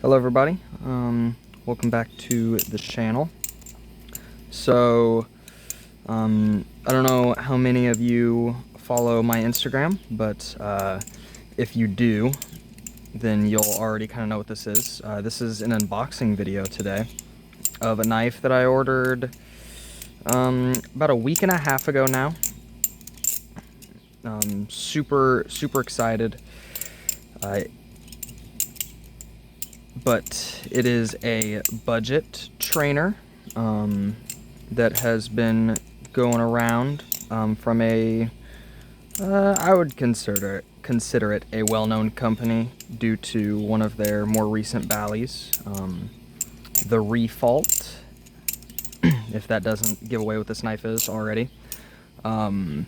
Hello everybody, welcome back to the channel. So, I don't know how many of you follow my Instagram, but if you do, then you'll already kind of know what this is. This is an unboxing video today of a knife that I ordered about a week and a half ago now. Super excited. But it is a budget trainer that has been going around from a, I would consider it a well-known company due to one of their more recent Bally's, the Refault, if that doesn't give away what this knife is already. So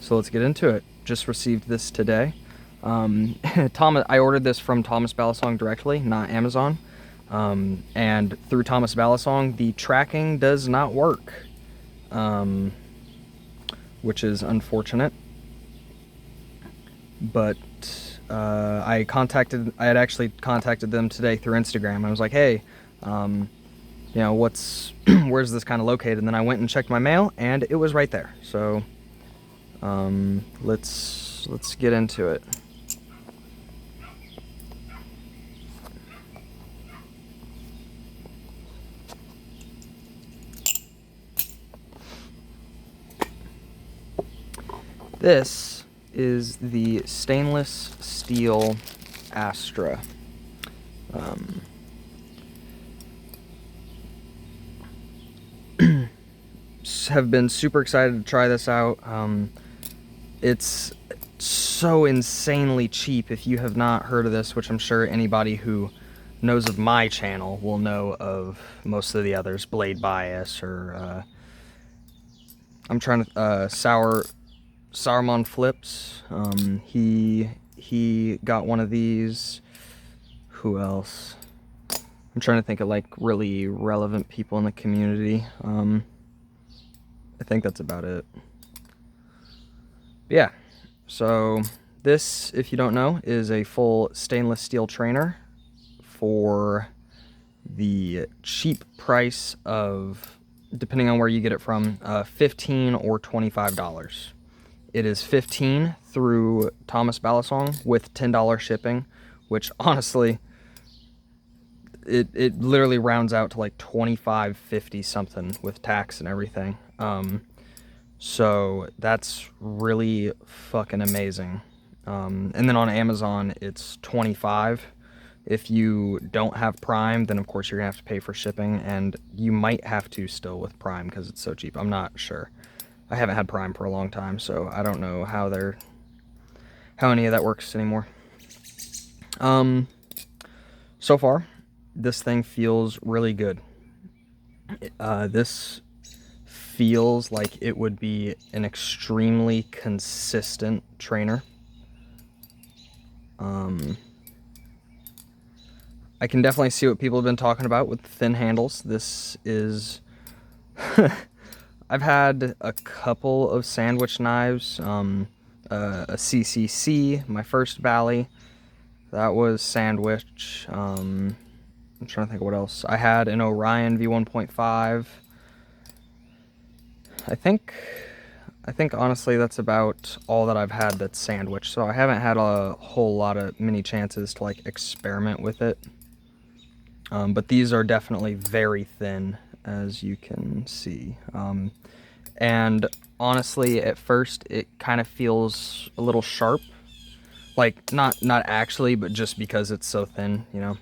let's get into it. Just received this today. I ordered this from Thomas Balisong directly, not Amazon. And through Thomas Balisong, the tracking does not work, which is unfortunate. But I had actually contacted them today through Instagram. I was like, hey, you know, where's this kind of located? And then I went and checked my mail, and it was right there. So let's get into it. This is the stainless steel Astra. Have been super excited to try this out. It's so insanely cheap. If you have not heard of this, which I'm sure anybody who knows of my channel will know of most of the others, Blade Bias or I'm trying to Saruman Flips. He got one of these. Who else? I'm trying to think of like really relevant people in the community. I think that's about it. Yeah, so this, if you don't know, is a full stainless steel trainer for the cheap price of, depending on where you get it from, $15 or $25. It is $15 through Thomas Balisong with $10 shipping, which honestly, it literally rounds out to like $25.50 something with tax and everything. So that's really fucking amazing. And then on Amazon, it's $25. If you don't have Prime, then of course you're gonna have to pay for shipping, and you might have to still with Prime because it's so cheap. I'm not sure. I haven't had Prime for a long time, so I don't know how any of that works anymore. So far, this thing feels really good. This feels like it would be an extremely consistent trainer. I can definitely see what people have been talking about with thin handles. This is I've had a couple of sandwich knives, a CCC, my first Bally, that was sandwich. I'm trying to think of what else. I had an Orion V1.5. I think honestly that's about all that I've had that's sandwich, so I haven't had a whole lot of many chances to like experiment with it. But these are definitely very thin, as you can see. And honestly, at first it kind of feels a little sharp. Like, not actually, but just because it's so thin, you know.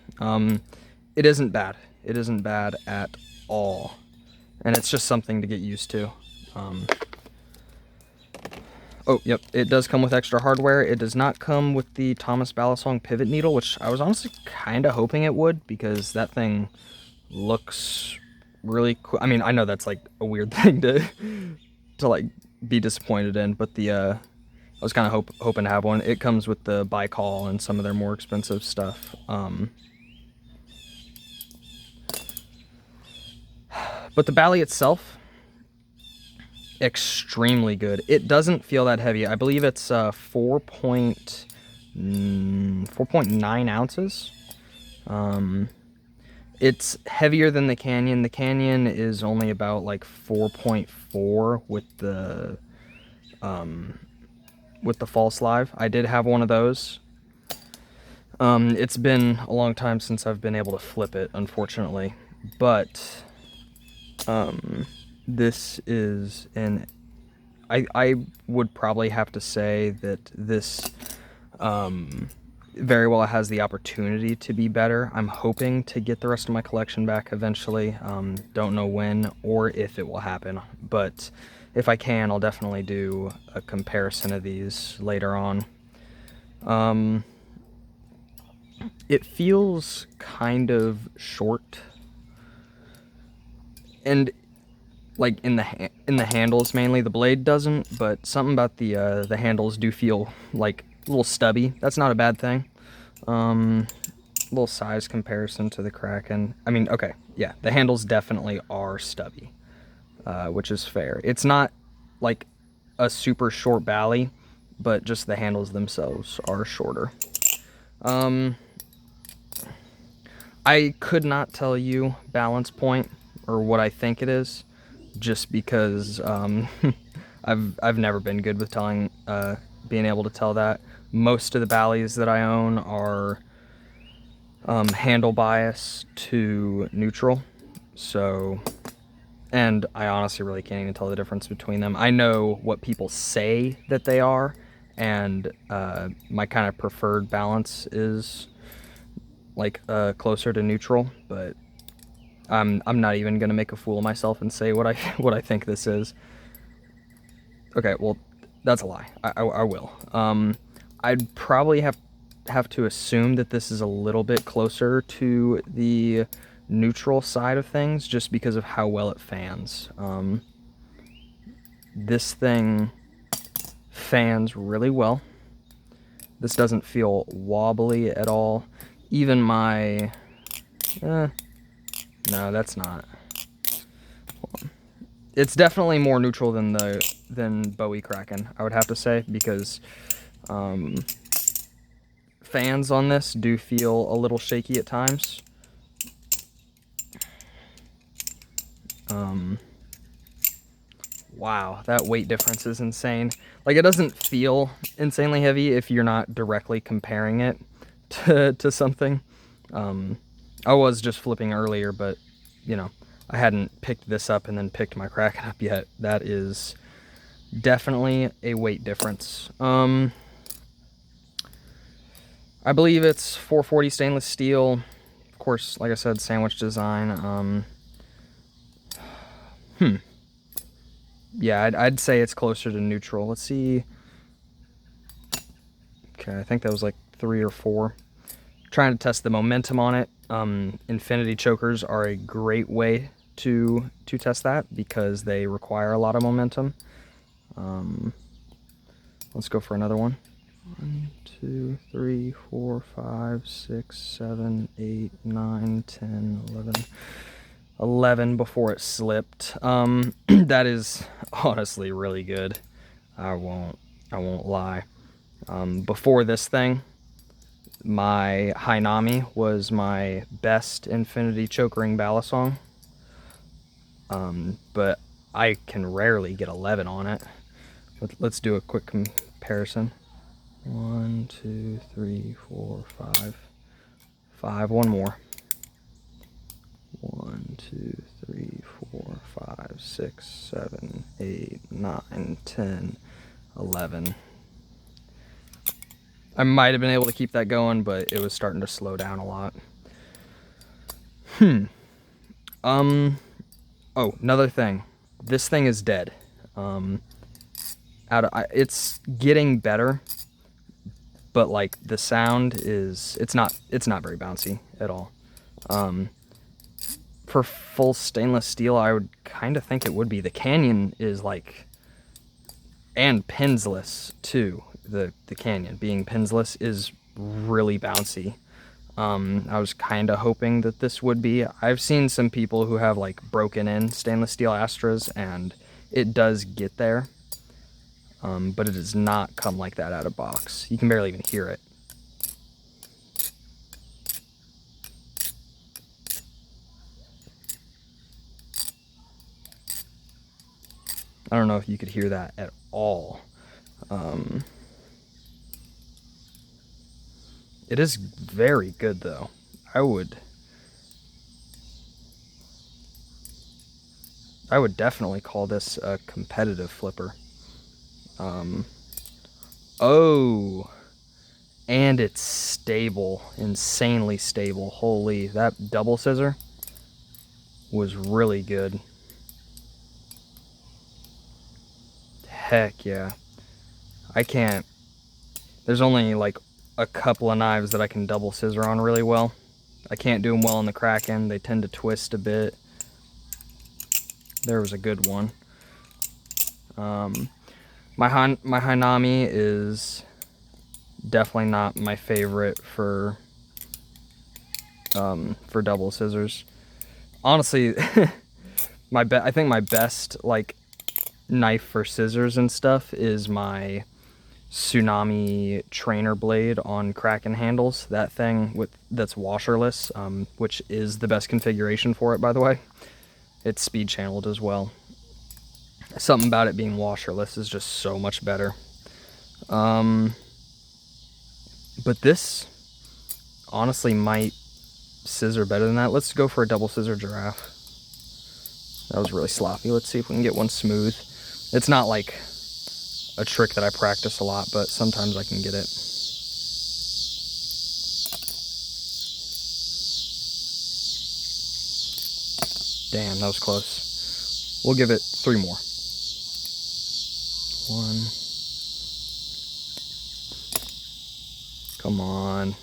It isn't bad. It isn't bad at all. And it's just something to get used to. Oh, yep, it does come with extra hardware. It does not come with the Thomas Balisong pivot needle, which I was honestly kind of hoping it would, because that thing looks really cool. I mean, I know that's like a weird thing to like be disappointed in, but I was kind of hoping to have one. It comes with the Baikal and some of their more expensive stuff. But the Bally itself, extremely good. It doesn't feel that heavy. I believe it's 4.5 4.9 ounces. It's heavier than the Canyon. The Canyon is only about like 4.4 with the false live. I did have one of those. It's been a long time since I've been able to flip it, unfortunately, but this is I would probably have to say that this very well has the opportunity to be better. I'm hoping to get the rest of my collection back eventually. Don't know when or if it will happen, but if I can, I'll definitely do a comparison of these later on. It feels kind of short, and like in the handles mainly. The blade doesn't, but something about the handles do feel like a little stubby. That's not a bad thing. Little size comparison to the Kraken. I mean, okay, yeah, the handles definitely are stubby, which is fair. It's not like a super short bally, but just the handles themselves are shorter. I could not tell you balance point or what I think it is, just because I've never been good with telling, being able to tell that. Most of the ballies that I own are handle bias to neutral, so, and I honestly really can't even tell the difference between them. I know what people say that they are, and my kind of preferred balance is like closer to neutral, but I'm not even gonna make a fool of myself and say what I think this is. Okay, well, that's a lie. I will. I'd probably have to assume that this is a little bit closer to the neutral side of things, just because of how well it fans. This thing fans really well. This doesn't feel wobbly at all. Even my, no, that's not. It's definitely more neutral than Bowie Kraken, I would have to say, because fans on this do feel a little shaky at times. Wow, that weight difference is insane. Like, it doesn't feel insanely heavy if you're not directly comparing it to something. I was just flipping earlier, but, you know, I hadn't picked this up and then picked my Kraken up yet. That is definitely a weight difference. I believe it's 440 stainless steel. Of course, like I said, sandwich design. Yeah, I'd say it's closer to neutral. Let's see. Okay, I think that was like 3 or 4. Trying to test the momentum on it. Infinity chokers are a great way to test that because they require a lot of momentum. Let's go for another one. 1, 2, 3, 4, 5, 6, 7, 8, 9, 10, 11. 11 before it slipped. That is honestly really good. I won't lie. Before this thing, my Hainami was my best Infinity Chokering Balisong. But I can rarely get 11 on it. Let's do a quick comparison. 1, 2, 3, 4, 5. 5, one more. 1, 2, 3, 4, 5, 6, 7, 8, 9, 10, 11. I might have been able to keep that going, but it was starting to slow down a lot. Oh, another thing. This thing is dead. It's getting better, but like the sound is, it's not very bouncy at all. For full stainless steel, I would kind of think it would be. The Canyon is like, and pinsless too. The Canyon being pinsless is really bouncy. I was kind of hoping that this would be. I've seen some people who have like broken in stainless steel Astras, and it does get there, but it does not come like that out of box. You can barely even hear it. I don't know if you could hear that at all. It is very good though. I would definitely call this a competitive flipper. Oh, and it's stable, insanely stable. Holy, that double scissor was really good. Heck yeah. I can't, there's only like a couple of knives that I can double scissor on really well. I can't do them well on the Kraken. They tend to twist a bit. There was a good one. My Hanami is definitely not my favorite for double scissors. Honestly, I think my best like knife for scissors and stuff is my Tsunami trainer blade on Kraken handles. That thing that's washerless, which is the best configuration for it, by the way. It's speed channeled as well. Something about it being washerless is just so much better. But this honestly might scissor better than that. Let's go for a double scissor giraffe. That was really sloppy. Let's see if we can get one smooth. It's not like a trick that I practice a lot, but sometimes I can get it. Damn, that was close. We'll give it 3 more. 1. Come on.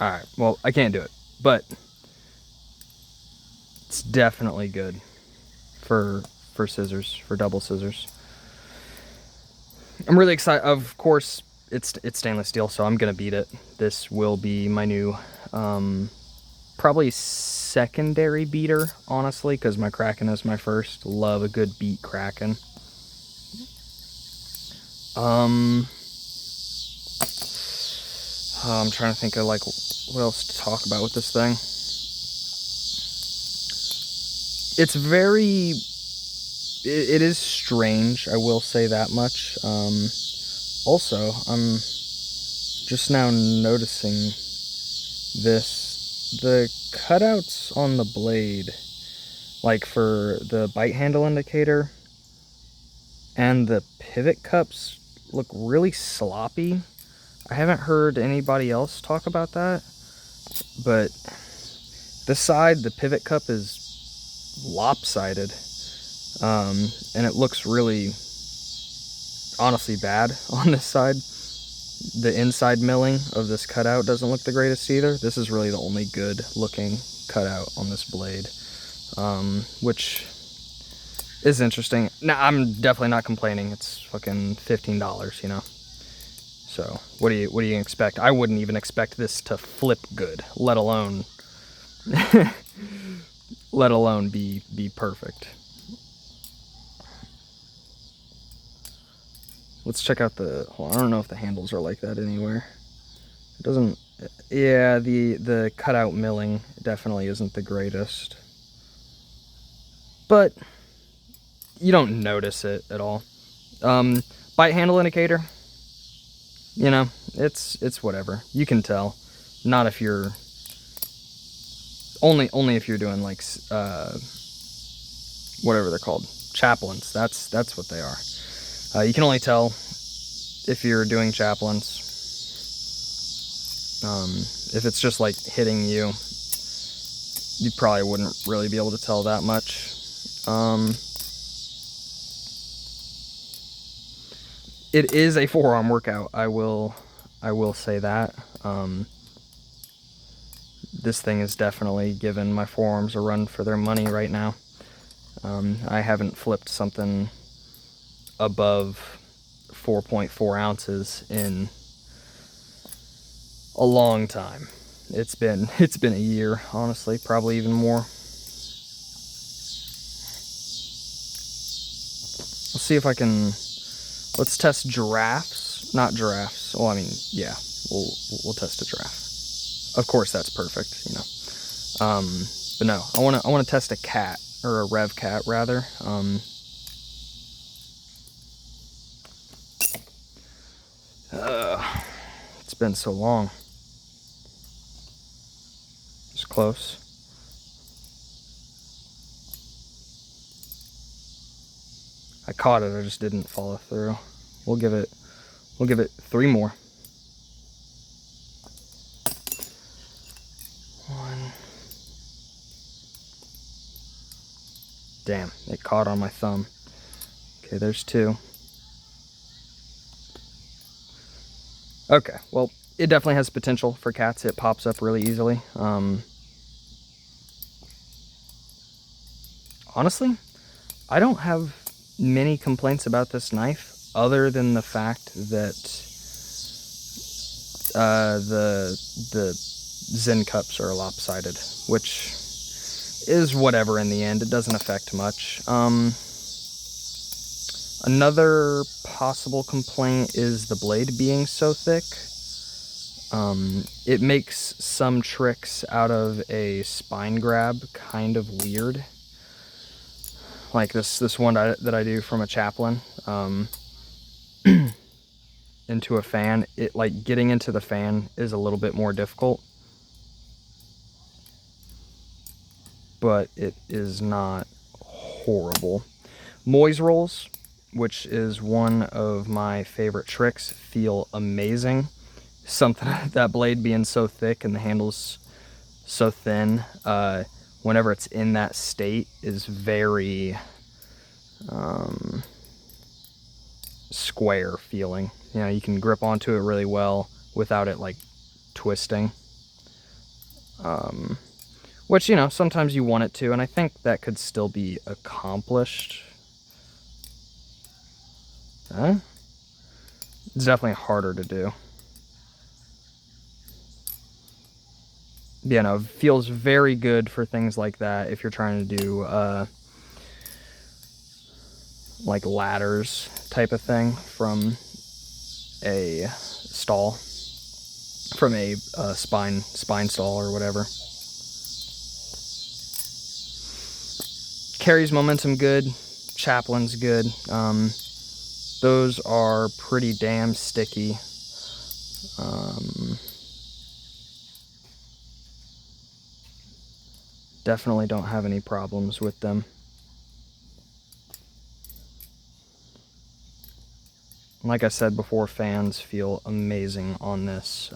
Alright, well, I can't do it, but it's definitely good for scissors, for double scissors. I'm really excited. Of course, it's stainless steel, so I'm gonna beat it. This will be my new probably secondary beater, honestly, because my Kraken is my first. Love a good beat Kraken. I'm trying to think of like what else to talk about with this thing. It's very, it is strange, I will say that much. Also, I'm just now noticing this. The cutouts on the blade, like for the bite handle indicator and the pivot cups, look really sloppy. I haven't heard anybody else talk about that, but this side, the pivot cup is lopsided, and it looks really, honestly, bad on this side. The inside milling of this cutout doesn't look the greatest either. This is really the only good looking cutout on this blade, which is interesting. Now, I'm definitely not complaining. It's fucking $15, you know? So what do you expect? I wouldn't even expect this to flip good, let alone be perfect. Let's check out the, well, I don't know if the handles are like that anywhere. It doesn't, yeah, the cutout milling definitely isn't the greatest. But you don't notice it at all. Bite handle indicator, you know, it's whatever. You can tell. Not if you're, only if you're doing like, whatever they're called, chaplains. That's what they are. You can only tell if you're doing chaplains. If it's just like hitting you, you probably wouldn't really be able to tell that much. It is a forearm workout. I will say that. This thing is definitely giving my forearms a run for their money right now. I haven't flipped something above 4.4 ounces in a long time. It's been a year, honestly, probably even more. Let's see if I can, let's test giraffes, not giraffes. Well, I mean, yeah, we'll test a giraffe. Of course, that's perfect, you know. But no, I want to test a cat or a rev cat rather. It's been so long. It's close. I caught it, I just didn't follow through. We'll give it 3 more. 1. Damn, it caught on my thumb. Okay, there's 2. Okay, well, it definitely has potential for cats. It pops up really easily. Honestly, I don't have many complaints about this knife other than the fact that the Zen cups are lopsided, which is whatever in the end. It doesn't affect much. Another possible complaint is the blade being so thick. It makes some tricks out of a spine grab kind of weird. Like this one that I do from a chaplain into a fan. It like getting into the fan is a little bit more difficult, but it is not horrible. Moise rolls, which is one of my favorite tricks, feel amazing. Something that blade being so thick and the handles so thin, whenever it's in that state, is very square feeling. You know, you can grip onto it really well without it like twisting. Which, you know, sometimes you want it to, and I think that could still be accomplished. It's definitely harder to do. You know, feels very good for things like that if you're trying to do like ladders type of thing from a stall, from a spine stall or whatever. Carries momentum good, chaplain's good. Those are pretty damn sticky. Definitely don't have any problems with them. Like I said before, fans feel amazing on this.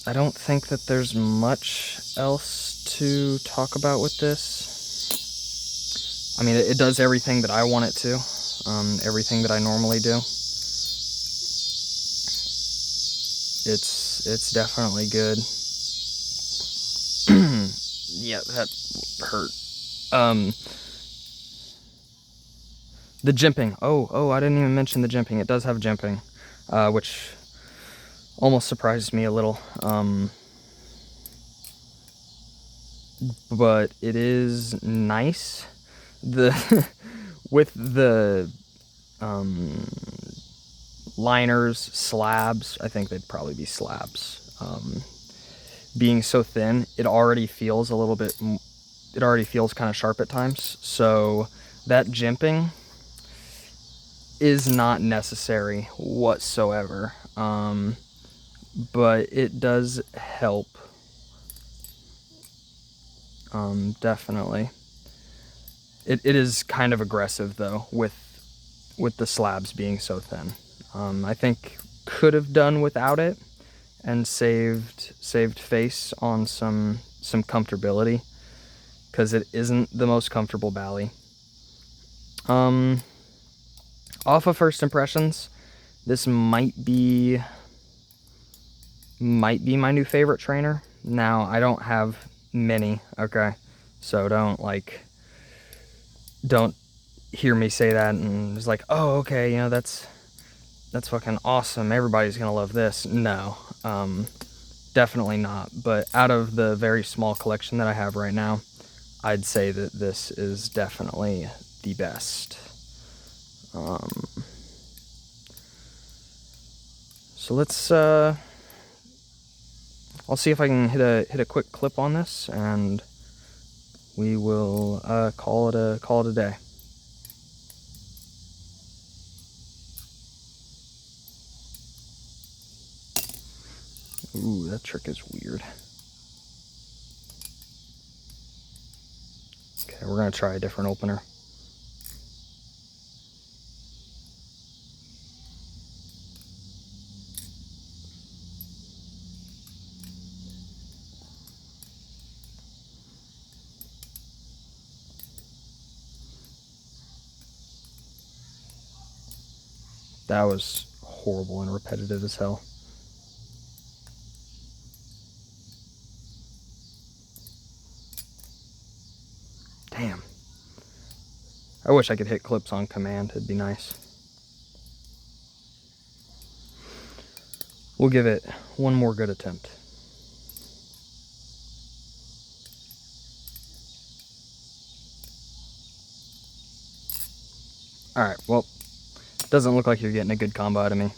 I don't think that there's much else to talk about with this. I mean, it does everything that I want it to, everything that I normally do. It's definitely good. Yeah, that hurt. The jimping. Oh, I didn't even mention the jimping. It does have jimping, which almost surprised me a little. But it is nice. With the liners, slabs, I think they'd probably be slabs. Being so thin, it already feels kind of sharp at times. So that jimping is not necessary whatsoever. But it does help. Definitely. It is kind of aggressive though with the slabs being so thin. I think could have done without it and saved face on some comfortability, because it isn't the most comfortable bally. Off of first impressions, this might be my new favorite trainer. Now, I don't have many, okay? So don't hear me say that and it's like, oh, okay, you know, that's fucking awesome. Everybody's gonna love this. No, definitely not. But out of the very small collection that I have right now, I'd say that this is definitely the best. So let's I'll see if I can hit a quick clip on this and we will call it a day. Ooh, that trick is weird. Okay, we're gonna try a different opener. That was horrible and repetitive as hell. Damn. I wish I could hit clips on command. It'd be nice. We'll give it one more good attempt. Alright, well, doesn't look like you're getting a good combo out of me.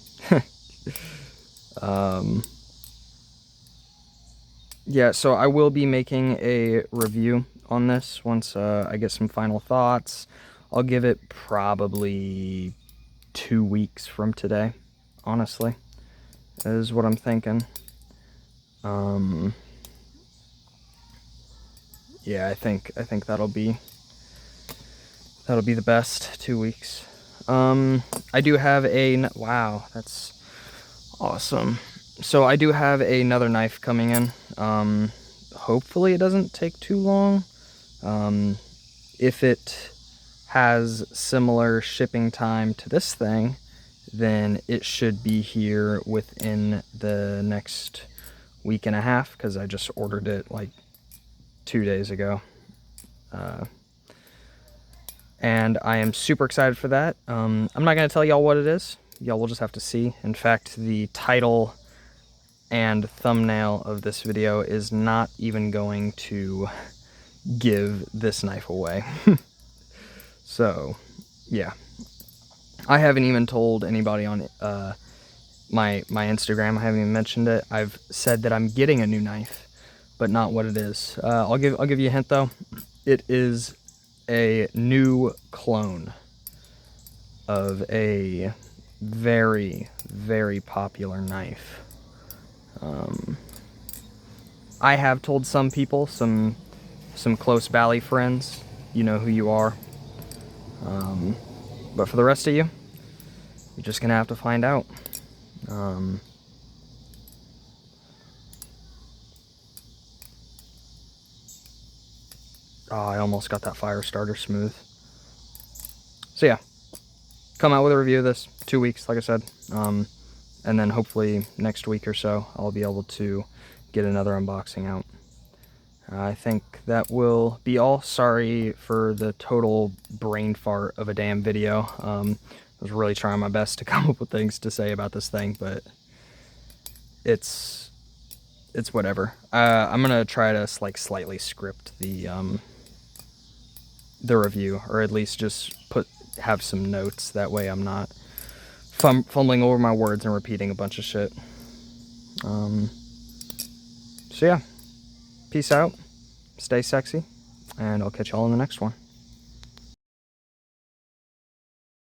Yeah, so I will be making a review on this once I get some final thoughts. I'll give it probably 2 weeks from today, honestly, is what I'm thinking. Yeah, I think that'll be the best 2 weeks. I do have wow, that's awesome. So I do have another knife coming in. Hopefully it doesn't take too long. If it has similar shipping time to this thing, then it should be here within the next week and a half, because I just ordered it like 2 days ago. And I am super excited for that. I'm not going to tell y'all what it is. Y'all will just have to see. In fact, the title and thumbnail of this video is not even going to give this knife away. So, yeah. I haven't even told anybody on my Instagram. I haven't even mentioned it. I've said that I'm getting a new knife, but not what it is. I'll give you a hint though. It is a new clone of a very, very popular knife. I have told some people, some close Bally friends, you know who you are. But for the rest of you, you're just gonna have to find out. Oh, I almost got that fire starter smooth. So yeah, come out with a review of this 2 weeks, like I said. And then hopefully next week or so, I'll be able to get another unboxing out. I think that will be all. Sorry for the total brain fart of a damn video. I was really trying my best to come up with things to say about this thing, but it's whatever. I'm gonna try to like slightly script the review, or at least just have some notes. That way I'm not fumbling over my words and repeating a bunch of shit. So yeah, peace out, stay sexy, and I'll catch y'all in the next one.